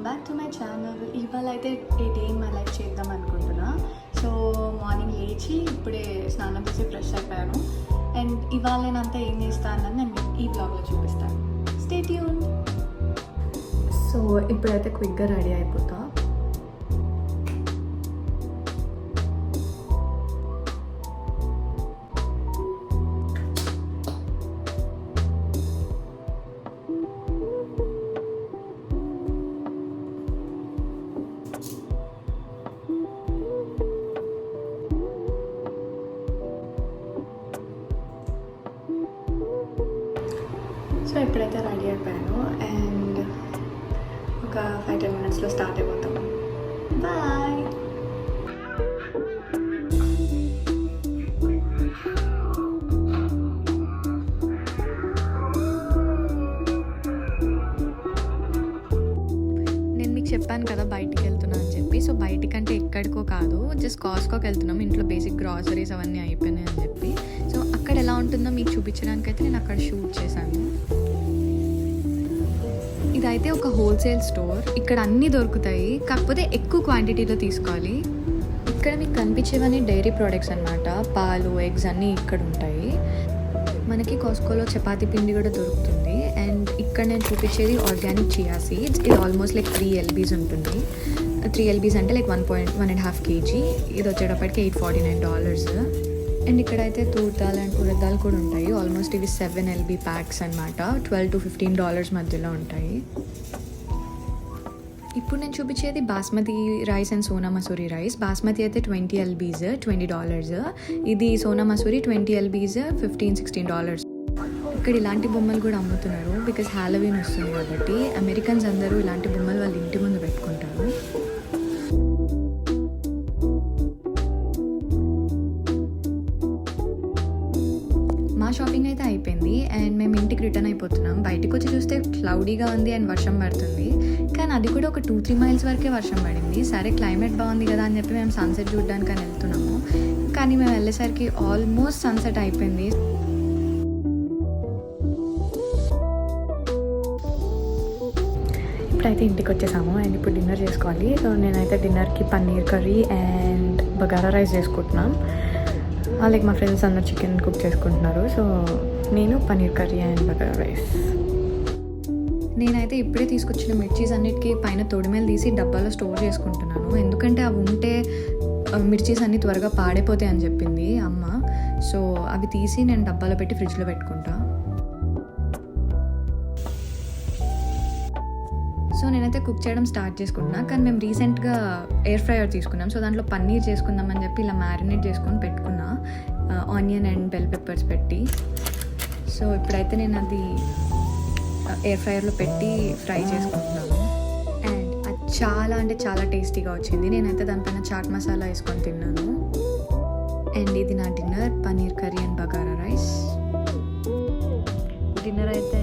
Welcome back to my channel. ఇవాళ అయితే ఈ డే మై లైఫ్ చేద్దాం అనుకుంటున్నా. సో మార్నింగ్ లేచి ఇప్పుడే స్నానం చేసి ఫ్రెష్ అయిపోయాను. అండ్ ఇవాళ నేనంతా ఏం చేస్తానని నేను ఈ బ్లాగ్లో చూపిస్తాను. Stay tuned. సో ఇప్పుడైతే క్విక్గా రెడీ అయిపోతా. సో ఇప్పుడైతే రెడీ అయిపోయాను అండ్ ఒక 5-10 minutesలో స్టార్ట్ అయిపోతాము. బాయ్. నేను మీకు చెప్పాను కదా బయటికి వెళ్తున్నా అని చెప్పి. సో బయటికంటే ఎక్కడికో కాదు, జస్ట్ కాస్ట్కోకి వెళ్తున్నాం. ఇంట్లో బేసిక్ గ్రాసరీస్ అవన్నీ అయిపోయినాయి అని చెప్పి. సో అక్కడ ఎలా ఉంటుందో మీకు చూపించడానికి అయితే నేను అక్కడ షూట్ చేశాను. ఇదైతే ఒక హోల్సేల్ స్టోర్. ఇక్కడ అన్నీ దొరుకుతాయి, కాకపోతే ఎక్కువ క్వాంటిటీలో తీసుకోవాలి. ఇక్కడ మీకు కనిపించేవన్నీ డైరీ ప్రోడక్ట్స్ అన్నమాట. పాలు, ఎగ్స్ అన్నీ ఇక్కడ ఉంటాయి. మనకి కాస్కోలో చపాతీ పిండి కూడా దొరుకుతుంది. అండ్ ఇక్కడ నేను చూపించేది ఆర్గానిక్ చియా సీడ్స్. ఇది ఆల్మోస్ట్ లైక్ 3 LBs ఉంటుంది. 3 LBs అంటే లైక్ 1.5 kg. ఇది వచ్చేటప్పటికి $849. అండ్ ఇక్కడైతే తూర్ దాల్ అండ్ ఉరద్ దాల్ కూడా ఉంటాయి. ఆల్మోస్ట్ ఇవి 7 LB ప్యాక్స్ అనమాట. $12 to $15 మధ్యలో ఉంటాయి. ఇప్పుడు నేను చూపించేది basmati rice and Sona Masuri rice. Basmati అయితే 20 LBs $20. ఇది సోనా మసూరి 20 LBs $15-16. ఇక్కడ ఇలాంటి బొమ్మలు కూడా అమ్ముతున్నారు, బికాజ్ హాలోవీన్ వస్తుంది కాబట్టి. అమెరికన్స్ అందరూ ఇలాంటి బొమ్మలు వాళ్ళ ఇంటి ముందు పెట్టుకుంటారు. మా షాపింగ్ అయితే అయిపోయింది అండ్ మేము ఇంటికి రిటర్న్ అయిపోతున్నాం. బయటకు వచ్చి చూస్తే క్లౌడీగా ఉంది అండ్ వర్షం పడుతుంది. కానీ అది కూడా ఒక 2-3 miles వరకే వర్షం పడింది. సరే క్లైమేట్ బాగుంది కదా అని చెప్పి మేము సన్సెట్ చూడడానికి అని వెళ్తున్నాము. కానీ మేము వెళ్ళేసరికి ఆల్మోస్ట్ సన్సెట్ అయిపోయింది. ఇప్పుడైతే ఇంటికి వచ్చేసాము అండ్ ఇప్పుడు డిన్నర్ చేసుకోవాలి. సో నేనైతే డిన్నర్కి paneer curry and bagara rice చేసుకుంటున్నాం. లైక్ మా ఫ్రెండ్స్ అందరు చికెన్ కుక్ చేసుకుంటున్నారు. సో నేను paneer curry and bagara rice. నేనైతే ఇప్పుడే తీసుకొచ్చిన మిర్చీస్ అన్నిటికీ పైన తొడిమేలు తీసి డబ్బాలో స్టోర్ చేసుకుంటున్నాను. ఎందుకంటే అవి ఉంటే మిర్చీస్ అన్నీ త్వరగా పాడైపోతాయి అని చెప్పింది అమ్మ. సో అవి తీసి నేను డబ్బాలో పెట్టి ఫ్రిడ్జ్లో పెట్టుకుంటా. సో నేనైతే కుక్ చేయడం స్టార్ట్ చేసుకుంటున్నా. కానీ మేము రీసెంట్గా ఎయిర్ ఫ్రైయర్ తీసుకున్నాం. సో దాంట్లో పన్నీర్ చేసుకుందామని చెప్పి ఇలా మ్యారినేట్ చేసుకొని పెట్టుకున్నా, ఆనియన్ అండ్ బెల్ పెప్పర్స్ పెట్టి. సో ఇప్పుడైతే నేను అది ఎయిర్ ఫ్రైయర్లో పెట్టి ఫ్రై చేసుకుంటున్నాను. అండ్ అది చాలా అంటే చాలా టేస్టీగా వచ్చింది. నేనైతే దానిపైన చాట్ మసాలా వేసుకొని తిన్నాను. అండ్ ఇది నా dinner, paneer curry and bagara rice. Dinner అయితే